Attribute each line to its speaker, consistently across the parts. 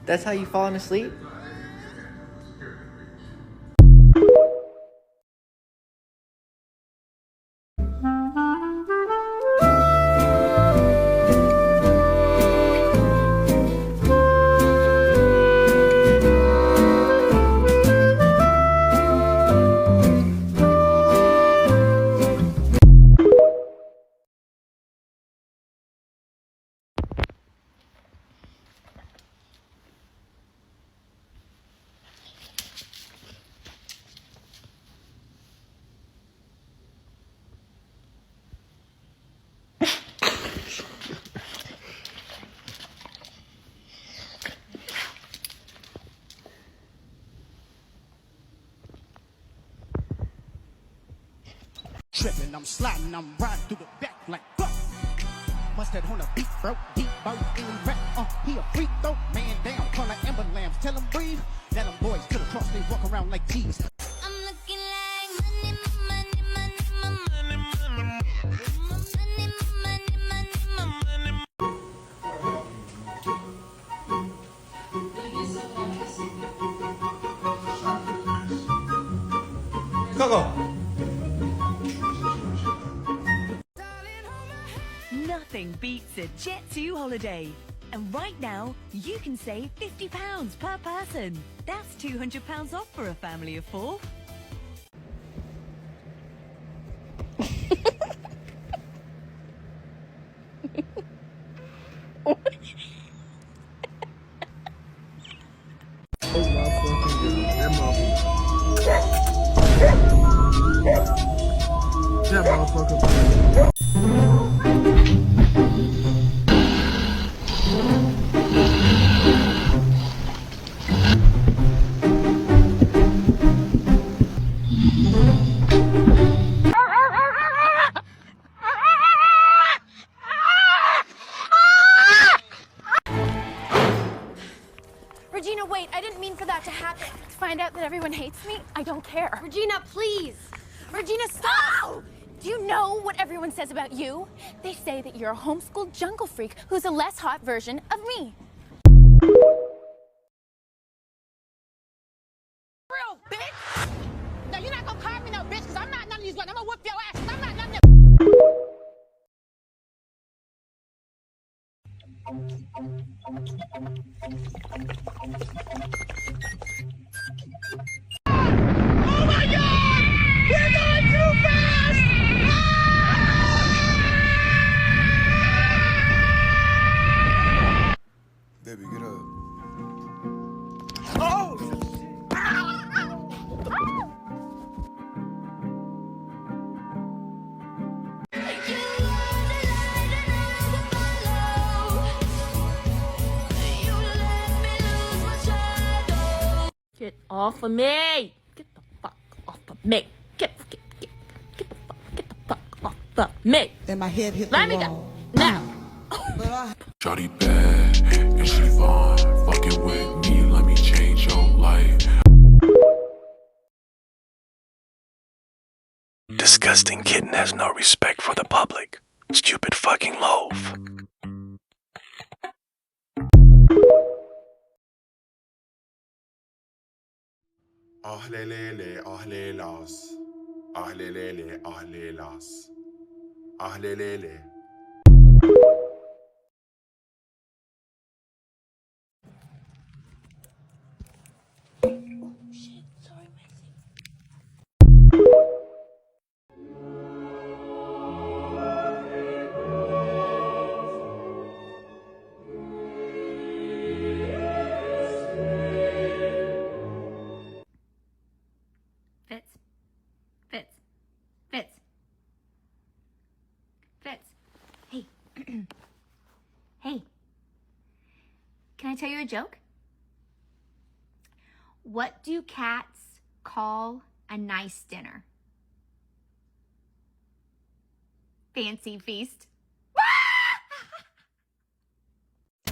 Speaker 1: That's how you falling asleep?
Speaker 2: Tripping, I'm sliding, I'm riding through the back like fuck. Mustard on a beat, bro. Deep bird in rap. He a freak though. Man down, call like ambulance. Tell him breathe. Let them boys to the cross, they walk around like G's.
Speaker 3: I'm looking like money, money, money, money, money, money, money, money.
Speaker 1: Coco!
Speaker 4: Nothing beats a Jet2 holiday. And right now, you can save £50 per person. That's £200 off for a family of 4.
Speaker 5: That motherfucker.
Speaker 6: Regina, wait, I didn't mean for that to happen. To find out that everyone hates me, I don't care.
Speaker 7: Regina, please.
Speaker 6: Regina, stop! Do you know what everyone says about you? They say that you're a homeschooled jungle freak who's a less hot version of me.
Speaker 7: Real bitch. No, you're not gonna call me no bitch, because I'm not none of these ones. I'm gonna whoop your ass, 'cause I'm not none of them. Oh my God! We're going too fast!
Speaker 5: Baby, get up.
Speaker 7: Get off of me! Get the fuck off of me! Get the fuck off of me!
Speaker 8: Then my head hit
Speaker 7: Let
Speaker 8: the
Speaker 7: me
Speaker 8: wall.
Speaker 7: go now.
Speaker 9: Shawty bad and she fine. Fucking with me, let me change your life.
Speaker 10: Disgusting kitten has no respect for the public. Stupid fucking loaf.
Speaker 11: Ahlelele, ahlelas. Ahlelele, ahlelas. Ahlelele.
Speaker 6: Hey. Hey. Can I tell you a joke? What do cats call a nice dinner? Fancy feast.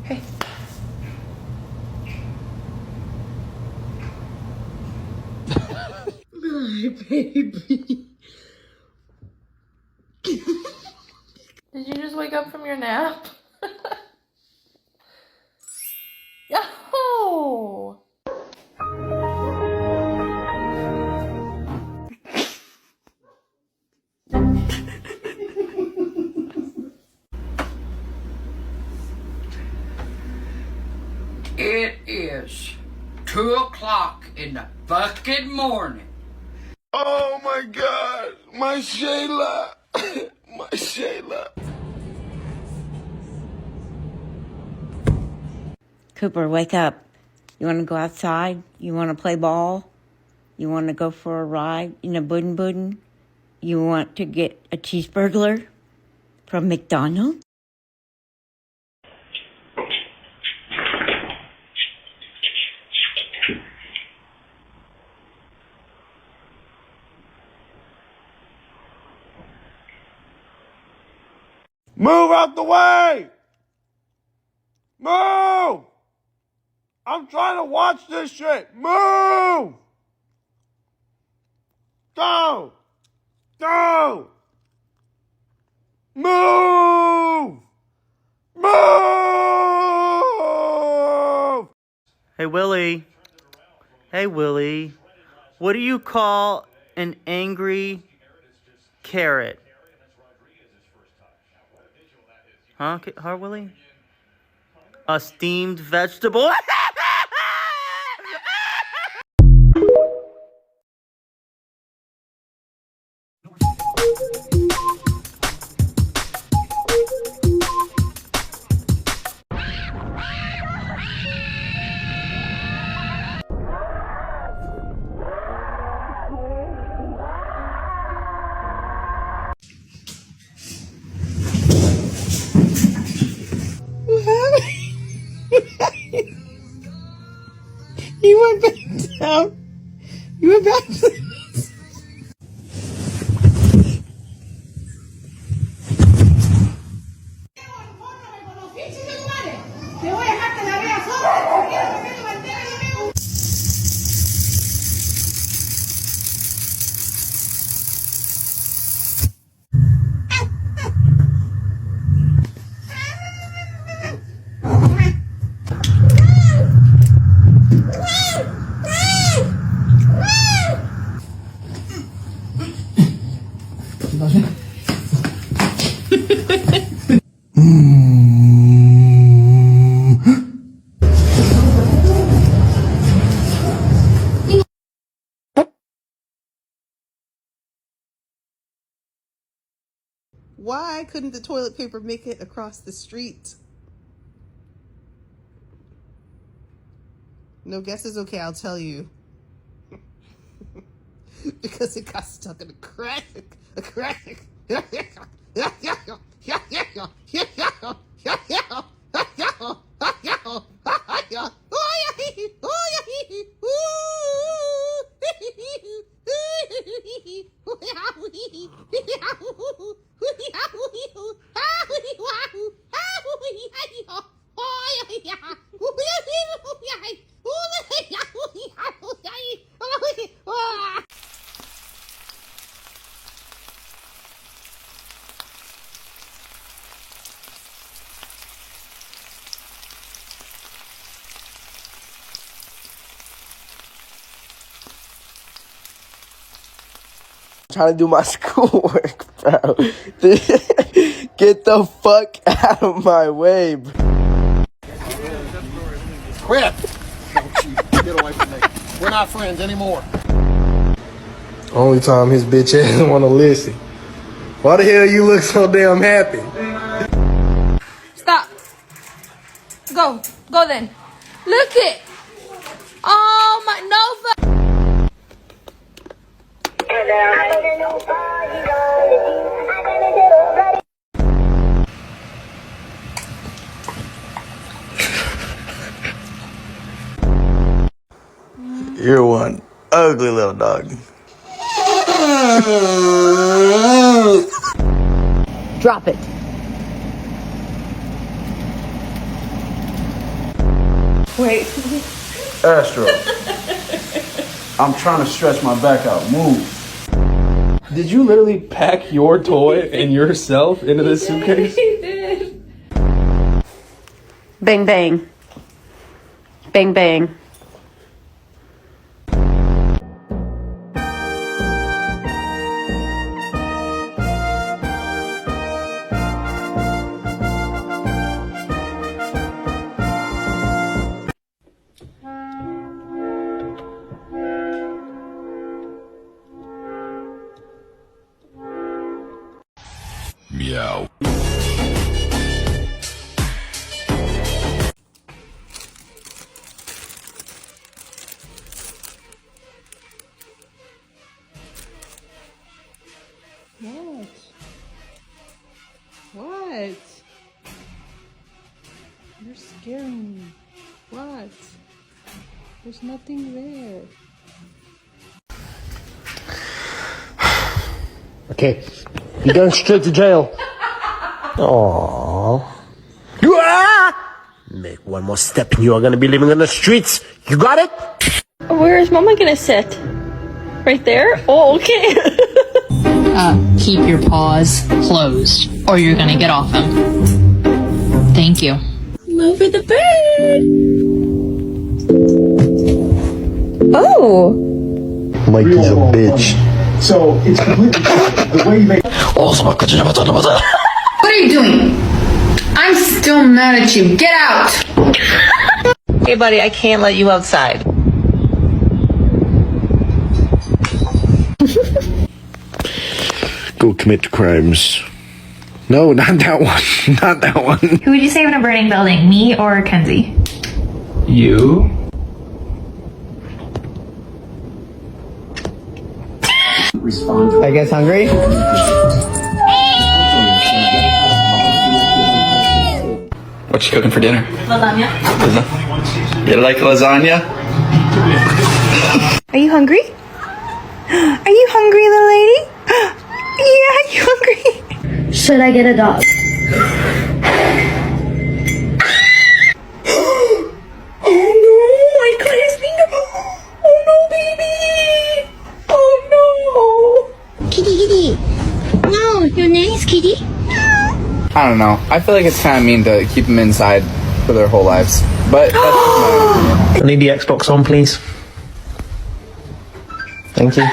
Speaker 1: Hey.
Speaker 8: My baby.
Speaker 7: Did you just wake up from your nap? Oh!
Speaker 6: Oh!
Speaker 12: It is 2 o'clock in the fucking morning.
Speaker 5: Oh my God, my Shayla, my Shayla.
Speaker 13: Cooper, wake up. You want to go outside? You want to play ball? You want to go for a ride in a buddin'? You want to get a cheeseburger from McDonald's?
Speaker 5: Move out the way! Move! I'm trying to watch this shit. Move! Go! Go! Move! Move!
Speaker 14: Hey, Willie. Hey, Willie. What do you call an angry carrot? Huh, Willie? A steamed vegetable?
Speaker 8: You went back down. You went back to Why couldn't the toilet paper make it across the street? No guesses? Okay, I'll tell you. Because it got stuck in a crack. A crack.
Speaker 15: Trying to do my schoolwork, bro. Get the fuck out of my way, bro.
Speaker 2: Quit! Get away from me. We're not friends anymore.
Speaker 5: Only time his bitch ass wanna listen. Why the hell you look so damn happy?
Speaker 7: Stop. Go. Go then. Look it. Oh my Nova.
Speaker 15: You're one ugly little dog.
Speaker 13: Drop it.
Speaker 1: Wait.
Speaker 16: Astro. I'm trying to stretch my back out. Move.
Speaker 17: Did you literally pack your toy and yourself into this suitcase?
Speaker 1: He did.
Speaker 13: Bang, bang.
Speaker 18: Bang, bang.
Speaker 9: Meow.
Speaker 8: What? What? You're scaring me. What? There's nothing there.
Speaker 5: Okay, you're going straight to jail. Aww. Make one more step and you are gonna be living on the streets. You got it?
Speaker 7: Where is Mama gonna sit? Right there? Oh, okay.
Speaker 19: Keep your paws closed, or you're gonna get off them. Thank you.
Speaker 7: Over the bed. Oh.
Speaker 5: Mikey's a bitch.
Speaker 16: So it's completely the way you make.
Speaker 19: What are you doing? I'm still mad at you. Get out!
Speaker 20: Hey, buddy, I can't let you outside.
Speaker 5: Go commit crimes. No, not that one. Not that one.
Speaker 21: Who would you save in a burning building, me or Kenzie?
Speaker 17: You?
Speaker 20: I guess hungry?
Speaker 17: What you cooking for dinner?
Speaker 7: Lasagna.
Speaker 17: You like lasagna?
Speaker 21: Are you hungry? Are you hungry, little lady? Yeah, are you hungry? Should I get a dog? Oh no, I cut his finger. Oh no, baby. Oh no. Kitty, kitty. No, your name is Kitty.
Speaker 17: I don't know. I feel like it's kind of mean to keep them inside for their whole lives. But that's my
Speaker 20: I need the Xbox on, please. Thank you.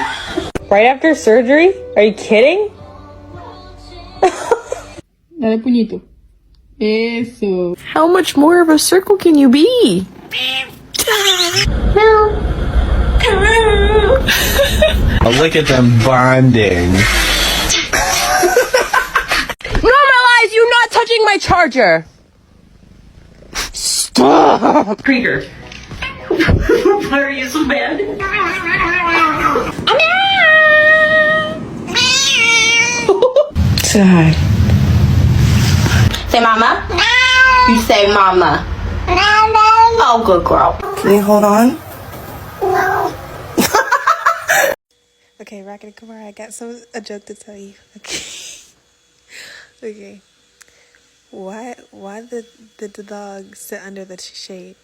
Speaker 7: Right after surgery? Are you kidding?
Speaker 8: Dale puñito. Eso.
Speaker 7: How much more of a circle can you be?
Speaker 20: Oh, look at them bonding.
Speaker 7: Normalize you not touching my charger! Stop! Krieger. Why are you so bad?
Speaker 20: Say hi.
Speaker 19: Say mama. You say mama. Oh, good girl.
Speaker 20: Can you hold on?
Speaker 1: Okay, Rocket Kumar, I got a joke to tell you. Okay. Okay. Why did the dog sit under the shade?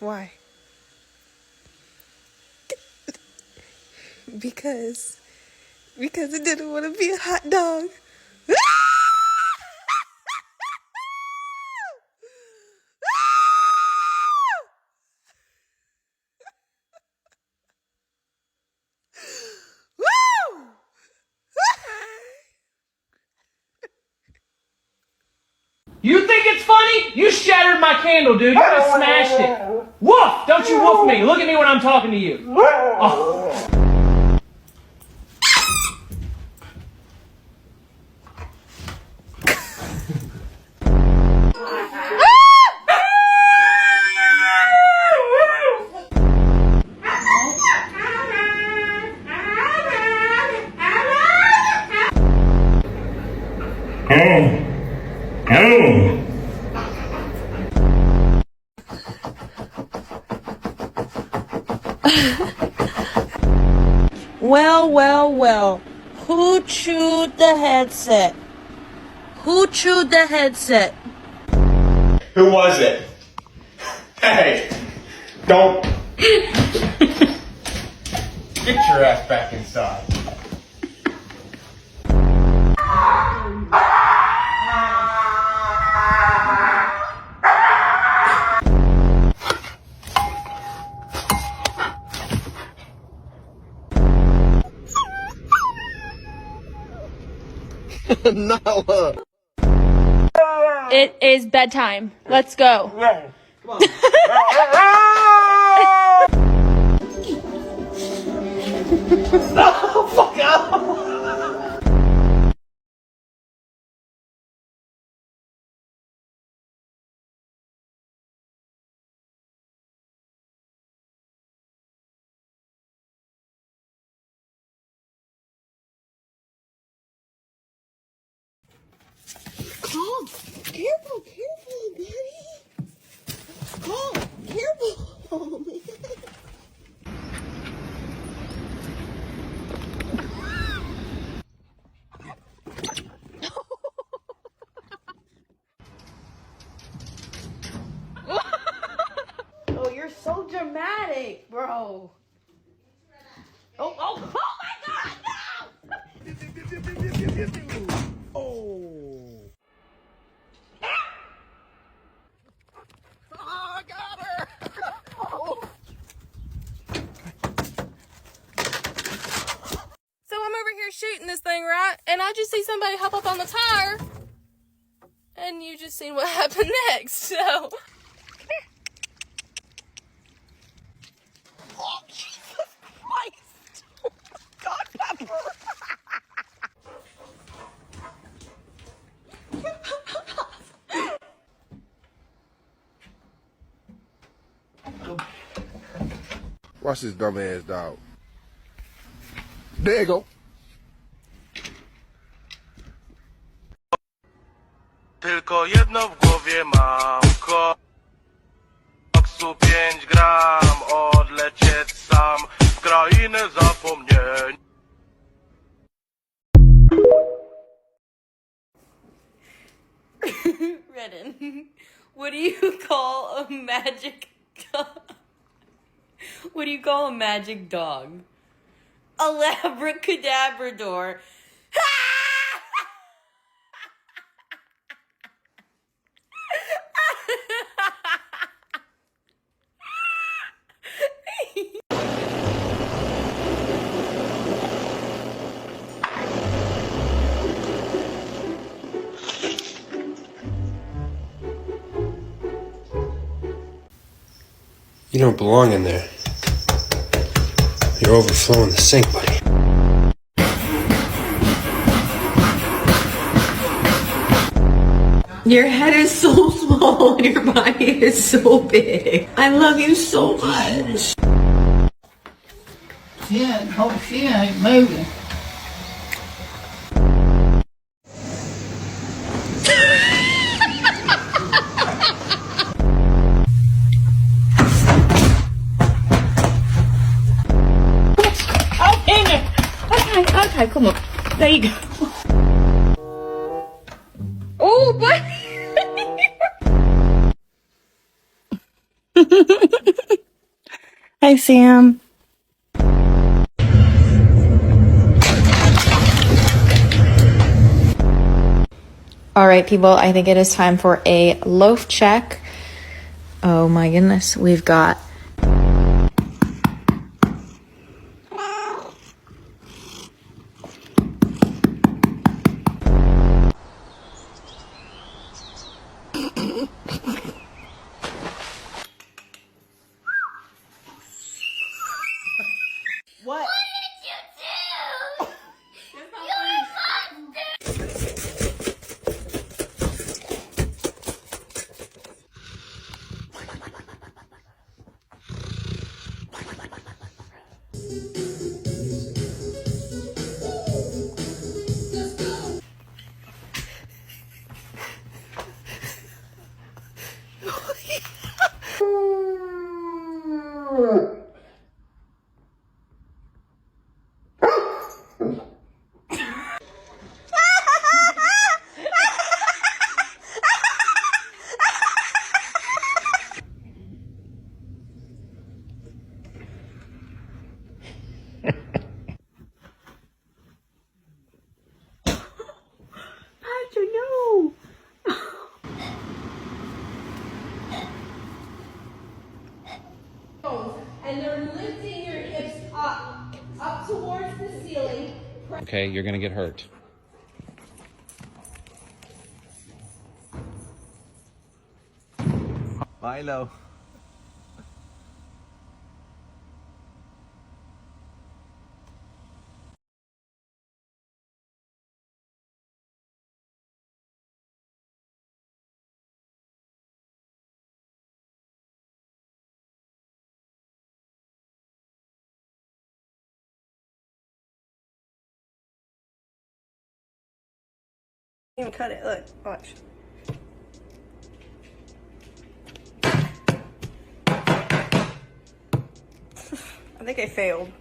Speaker 1: Why? Because it didn't want to be a hot dog.
Speaker 14: You think it's funny? You shattered my candle, dude. You just smashed it. Woof! Don't you woof me. Look at me when I'm talking to you. Oh.
Speaker 7: Well. Who chewed the headset? Who chewed the headset?
Speaker 11: Who was it? Hey, don't. Get your ass back inside.
Speaker 15: Nala.
Speaker 7: It is bedtime. Let's go.
Speaker 14: No, fuck up.
Speaker 8: Calm. Careful, buddy. Calm. Careful, man.
Speaker 7: Oh, you're so dramatic, bro. Oh my God, no!
Speaker 15: Oh. I got her.
Speaker 7: So I'm over here shooting this thing, right? And I just see somebody hop up on the tire. And you just seen what happened next, so.
Speaker 15: Oh, Jesus Christ. Oh, God, Pepper. Watch this dumb ass dog. There you go.
Speaker 10: Tylko jedno w głowie mam. Koksu 5 gram. Odlecieć sam w krainę zapomnień.
Speaker 7: Redden, what do you call a magic dog? What do you call a magic dog? A labracadabrador.
Speaker 18: You don't belong in there. You're overflowing the sink, buddy.
Speaker 21: Your head is so small and your body is so big. I love you so much.
Speaker 12: She ain't moving.
Speaker 21: Okay, come on. There you go. Oh, boy. Hi, Sam.
Speaker 22: All right, people, I think it is time for a loaf check. Oh my goodness, we've got
Speaker 8: What?
Speaker 21: Patrick, no.
Speaker 23: And they're lifting your hips up towards the ceiling.
Speaker 24: Okay, you're gonna get hurt.
Speaker 3: I know.
Speaker 1: Even cut it. Look, watch. I think I failed.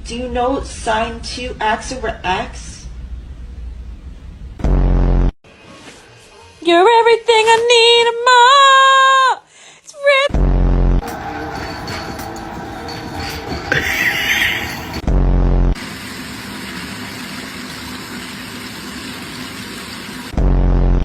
Speaker 20: Do you know sine 2x over x?
Speaker 21: You're everything I need and more.